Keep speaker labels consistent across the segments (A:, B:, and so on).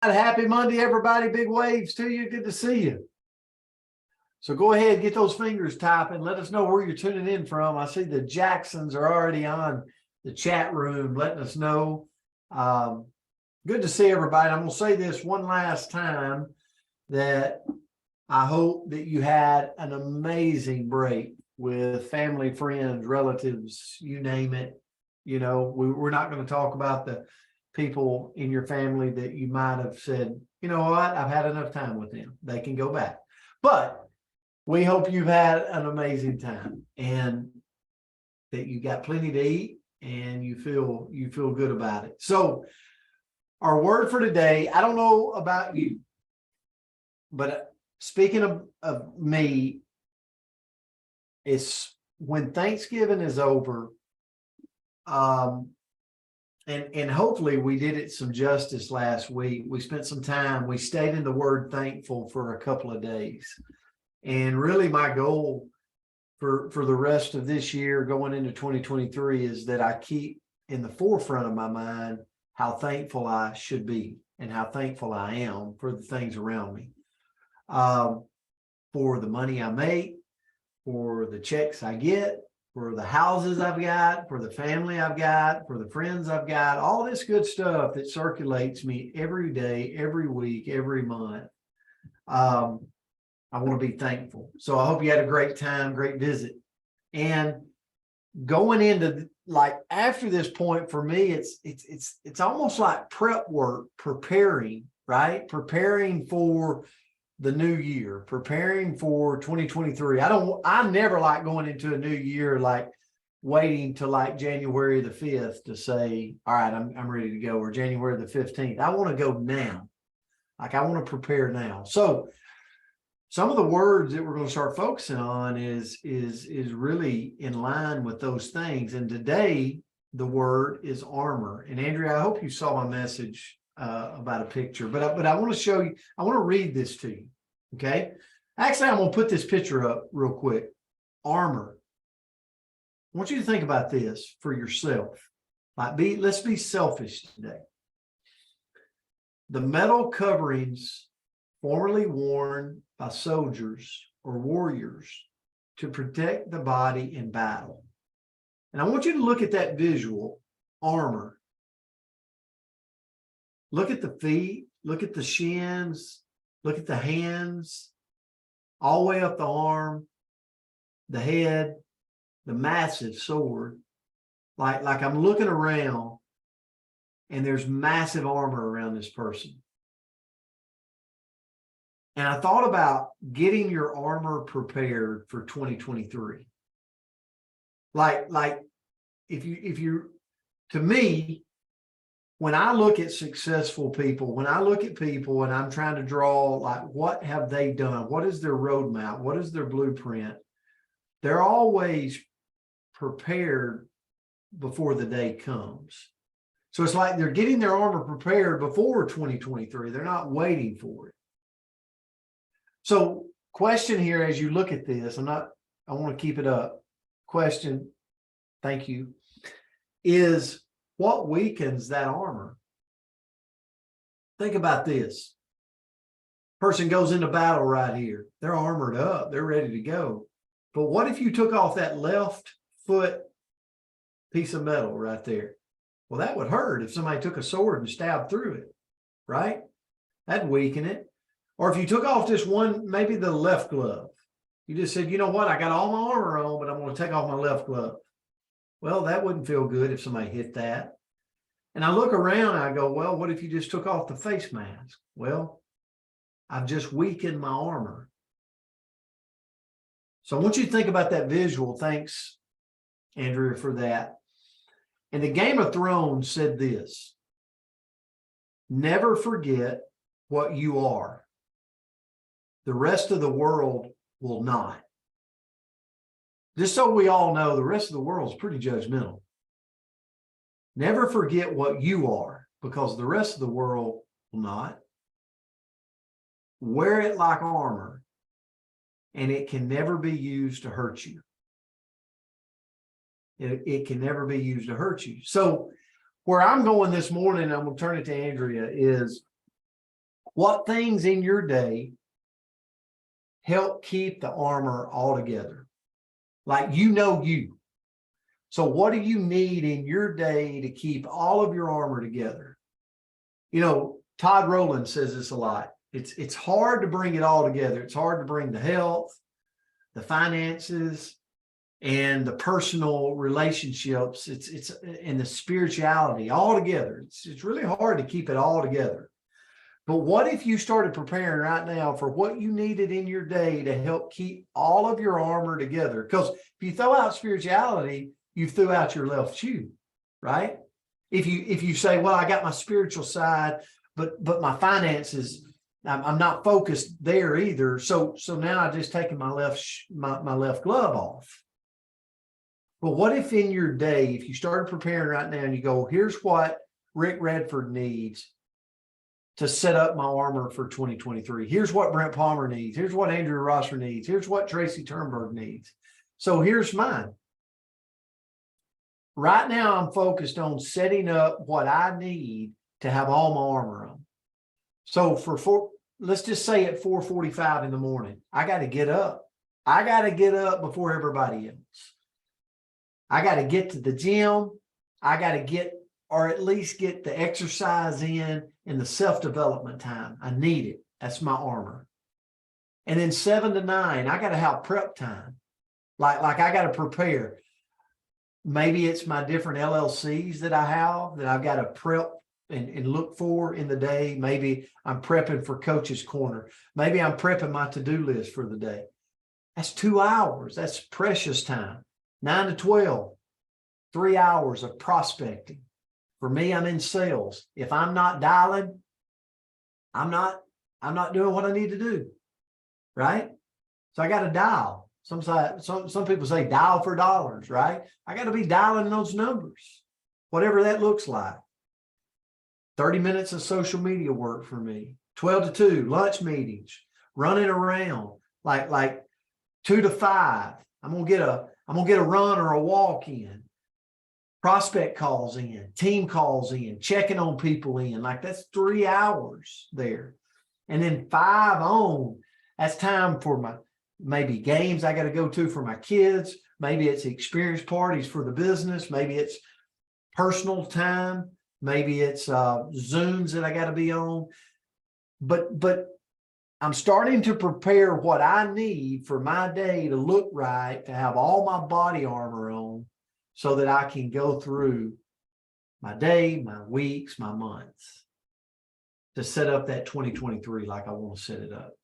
A: Happy Monday, everybody. Big waves to you. Good to see you. So go ahead, get those fingers tapping. Let us know where you're tuning in from. I see the Jacksons are already on the chat room, letting us know. Good to see everybody. I'm going to say this one last time that I hope that you had an amazing break with family, friends, relatives, you name it. You know, we're not going to talk about the people in your family that you might have said, you know what, I've had enough time with them. They can go back. But we hope you've had an amazing time and that you got plenty to eat and you feel good about it. So our word for today, I don't know about you, but speaking of me, it's when Thanksgiving is over, and hopefully we did it some justice last week. We spent some time, we stayed in the word thankful for a couple of days. And really my goal for the rest of this year going into 2023 is that I keep in the forefront of my mind how thankful I should be and how thankful I am for the things around me. For the money I make, for the checks I get, for the houses I've got, for the family I've got, for the friends I've got, all this good stuff that circulates me every day, every week, every month. I want to be thankful. So I hope you had a great time, great visit. And going into like after this point for me, it's almost like prep work, preparing, right? Preparing for the new year, preparing for 2023. I never like going into a new year like waiting till like January the 5th to say, all right, I'm ready to go, or January the 15th. I want to go now. Like I want to prepare now. So some of the words that we're going to start focusing on is really in line with those things. And today the word is armor. And Andrea, I hope you saw my message about a picture, but I want to show you, I want to read this to you. Okay. Actually, I'm going to put this picture up real quick. Armor. I want you to think about this for yourself. Let's be selfish today. The metal coverings formerly worn by soldiers or warriors to protect the body in battle. And I want you to look at that visual, armor. Look at the feet, look at the shins, look at the hands, all the way up the arm, the head, the massive sword. Like I'm looking around and there's massive armor around this person. And I thought about getting your armor prepared for 2023. Like if you, to me, when I look at successful people, when I look at people and I'm trying to draw, like, what have they done? What is their roadmap? What is their blueprint? They're always prepared before the day comes. So it's like they're getting their armor prepared before 2023. They're not waiting for it. So question here, as you look at this, I want to keep it up. Question, thank you, is what weakens that armor? Think about this. Person goes into battle right here. They're armored up. They're ready to go. But what if you took off that left foot piece of metal right there? Well, that would hurt if somebody took a sword and stabbed through it, right? That'd weaken it. Or if you took off just one, maybe the left glove. You just said, you know what, I got all my armor on, but I'm going to take off my left glove. Well, that wouldn't feel good if somebody hit that. And I look around and I go, well, what if you just took off the face mask? Well, I've just weakened my armor. So I want you to think about that visual. Thanks, Andrea, for that. And the Game of Thrones said this: never forget what you are. The rest of the world will not. Just so we all know, the rest of the world is pretty judgmental. Never forget what you are, because the rest of the world will not. Wear it like armor, and it can never be used to hurt you. It can never be used to hurt you. So where I'm going this morning, I'm going to turn it to Andrea, is What things in your day help keep the armor all together? Like, you. So what do you need in your day to keep all of your armor together? You know, Todd Rowland says this a lot. It's hard to bring it all together. It's hard to bring the health, the finances, and the personal relationships. It's and the spirituality all together. It's really hard to keep it all together. But what if you started preparing right now for what you needed in your day to help keep all of your armor together? Because if you throw out spirituality, you threw out your left shoe, right? If you say, well, I got my spiritual side, but my finances, I'm not focused there either. So now I just taken my left glove off. But what if in your day, if you started preparing right now and you go, here's what Rick Redford needs to set up my armor for 2023. Here's what Brent Palmer needs. Here's what Andrew Rosser needs. Here's what Tracy Turnberg needs. So here's mine. Right now, I'm focused on setting up what I need to have all my armor on. So let's just say at 4:45 in the morning, I got to get up. I got to get up before everybody else. I got to get to the gym. I got to get, or at least get the exercise in the self-development time. I need it. That's my armor. And then 7 to 9, I got to have prep time. Like I got to prepare. Maybe it's my different LLCs that I have that I've got to prep and look for in the day. Maybe I'm prepping for Coach's Corner. Maybe I'm prepping my to-do list for the day. That's 2 hours. That's precious time. 9 to 12, 3 hours of prospecting. For me, I'm in sales. If I'm not dialing, I'm not doing what I need to do, right? So I got to dial. Some people say dial for dollars, right? I got to be dialing those numbers, whatever that looks like. 30 minutes of social media work for me. 12 to 2, lunch meetings, running around like 2 to 5. I'm gonna get a run or a walk in. Prospect calls in, team calls in, checking on people in. Like, that's 3 hours there. And then 5 on, that's time for my maybe games I got to go to for my kids. Maybe it's experience parties for the business. Maybe it's personal time. Maybe it's Zooms that I got to be on. But I'm starting to prepare what I need for my day to look right, to have all my body armor on so that I can go through my day, my weeks, my months to set up that 2023 like I want to set it up.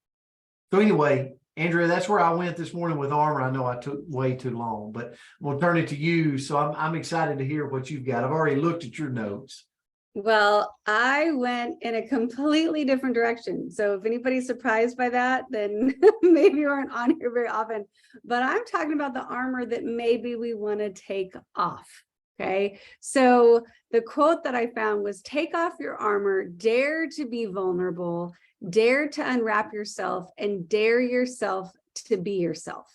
A: So anyway, Andrea, that's where I went this morning with armor. I know I took way too long, but I'm going to turn it to you. So I'm excited to hear what you've got. I've already looked at your notes.
B: Well, I went in a completely different direction. So if anybody's surprised by that, then maybe you aren't on here very often. But I'm talking about the armor that maybe we want to take off. Okay. So the quote that I found was, take off your armor, dare to be vulnerable, dare to unwrap yourself, and dare yourself to be yourself.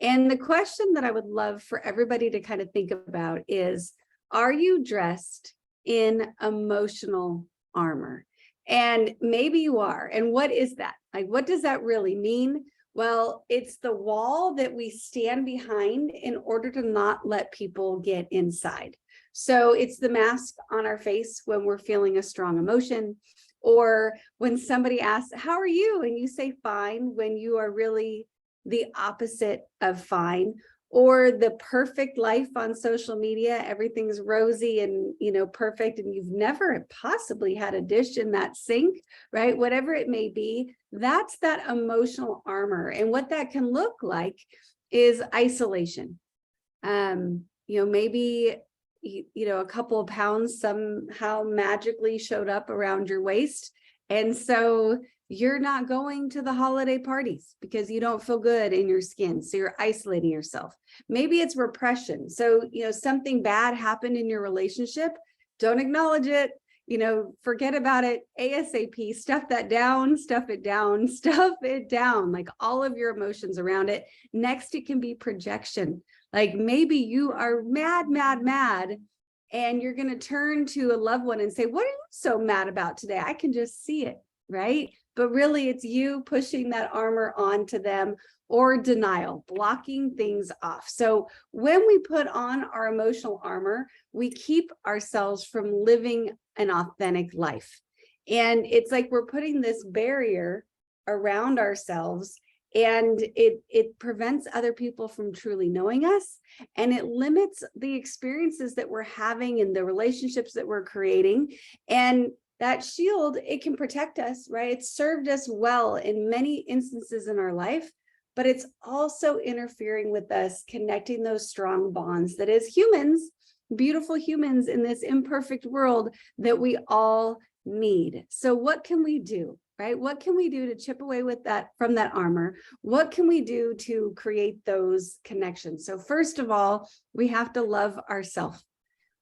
B: And the question that I would love for everybody to kind of think about is, are you dressed in emotional armor? And maybe you are. And what is that? Like, what does that really mean? Well, it's the wall that we stand behind in order to not let people get inside. So it's the mask on our face when we're feeling a strong emotion, or when somebody asks, how are you? And you say fine, when you are really the opposite of fine. Or the perfect life on social media, everything's rosy and, perfect, and you've never possibly had a dish in that sink, right? Whatever it may be, that's that emotional armor. And what that can look like is isolation. Maybe, a couple of pounds somehow magically showed up around your waist. And so you're not going to the holiday parties because you don't feel good in your skin. So you're isolating yourself. Maybe it's repression. So, something bad happened in your relationship. Don't acknowledge it. Forget about it. ASAP, stuff that down, stuff it down, stuff it down, like all of your emotions around it. Next, it can be projection. Like maybe you are mad, and you're going to turn to a loved one and say, what are you so mad about today? I can just see it. right? But really it's you pushing that armor onto them, or denial, blocking things off. So when we put on our emotional armor, we keep ourselves from living an authentic life. And it's like we're putting this barrier around ourselves, and it prevents other people from truly knowing us, and it limits the experiences that we're having and the relationships that we're creating. And that shield, it can protect us, right? It's served us well in many instances in our life, but it's also interfering with us connecting those strong bonds that as humans, beautiful humans in this imperfect world, that we all need. So what can we do, right? What can we do to chip away with that, from that armor? What can we do to create those connections? So first of all, we have to love ourselves.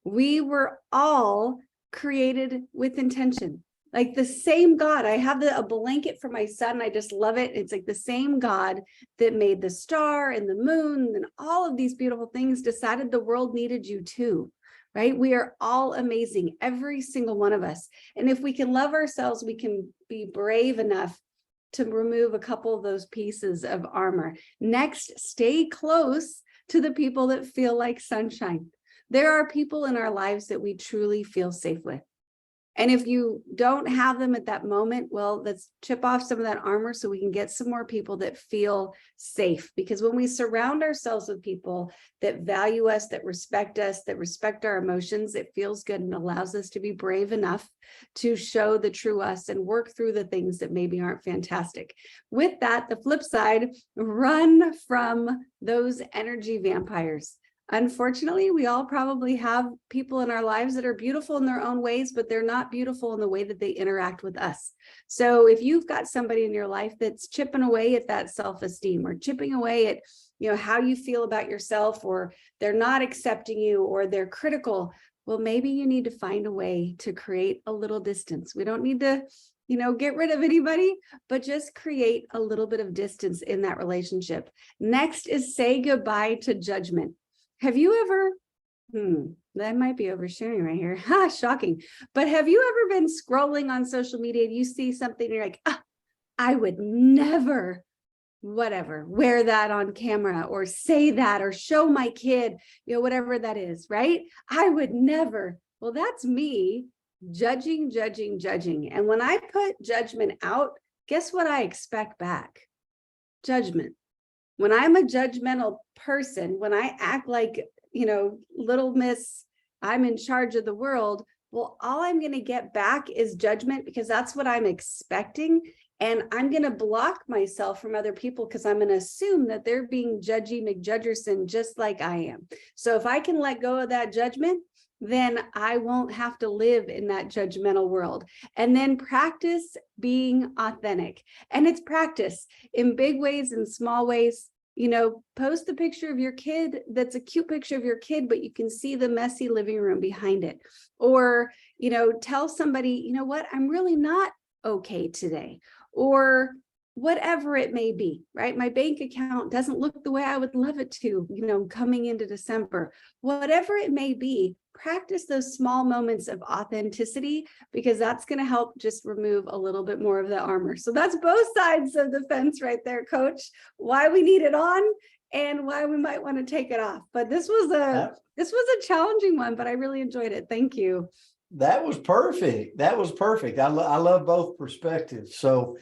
B: We were all created with intention. Like the same God. I have a blanket for my son. I just love it. It's like the same God that made the star and the moon and all of these beautiful things decided the world needed you too, right? We are all amazing, every single one of us. And if we can love ourselves, we can be brave enough to remove a couple of those pieces of armor. Next, stay close to the people that feel like sunshine. There are people in our lives that we truly feel safe with. And if you don't have them at that moment, well, let's chip off some of that armor so we can get some more people that feel safe. Because when we surround ourselves with people that value us, that respect our emotions, it feels good and allows us to be brave enough to show the true us and work through the things that maybe aren't fantastic. With that, the flip side, run from those energy vampires. Unfortunately, we all probably have people in our lives that are beautiful in their own ways, but they're not beautiful in the way that they interact with us. So if you've got somebody in your life that's chipping away at that self-esteem, or chipping away at, how you feel about yourself, or they're not accepting you, or they're critical, well, maybe you need to find a way to create a little distance. We don't need to, get rid of anybody, but just create a little bit of distance in that relationship. Next is say goodbye to judgment. Have you ever, that might be oversharing right here. Ha, shocking. But have you ever been scrolling on social media and you see something and you're like, I would never, whatever, wear that on camera, or say that, or show my kid, whatever that is, right? I would never. Well, that's me judging. And when I put judgment out, guess what I expect back? Judgment. When I'm a judgmental person, when I act like, little miss, I'm in charge of the world, well, all I'm going to get back is judgment, because that's what I'm expecting. And I'm going to block myself from other people because I'm going to assume that they're being judgy McJudgerson just like I am. So if I can let go of that judgment, then I won't have to live in that judgmental world. And then practice being authentic. And it's practice in big ways and small ways. Post a picture of your kid that's a cute picture of your kid, but you can see the messy living room behind it. Or, tell somebody, what, I'm really not okay today. Or whatever it may be, right? My bank account doesn't look the way I would love it to, coming into December. Whatever it may be, practice those small moments of authenticity, because that's going to help just remove a little bit more of the armor. So that's both sides of the fence right there, Coach. Why we need it on and why we might want to take it off. But this was a challenging one, but I really enjoyed it. Thank you.
A: That was perfect. I love both perspectives. So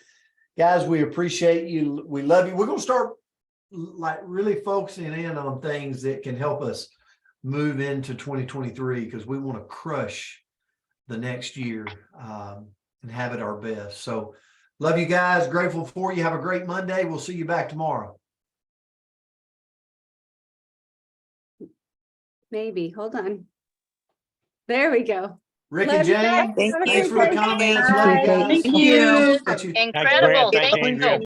A: guys, we appreciate you. We love you. We're going to start like really focusing in on things that can help us move into 2023, because we want to crush the next year and have it our best. So love you guys. Grateful for you. Have a great Monday. We'll see you back tomorrow.
B: Maybe. Hold on. There we go.
A: Rick
B: Love
A: and
B: you guys.
A: Jane,
C: Thank
A: thanks for the comments. Love you guys.
C: Thank you.
A: That you-
D: Incredible.
C: That's
D: Thank
C: great.
D: you.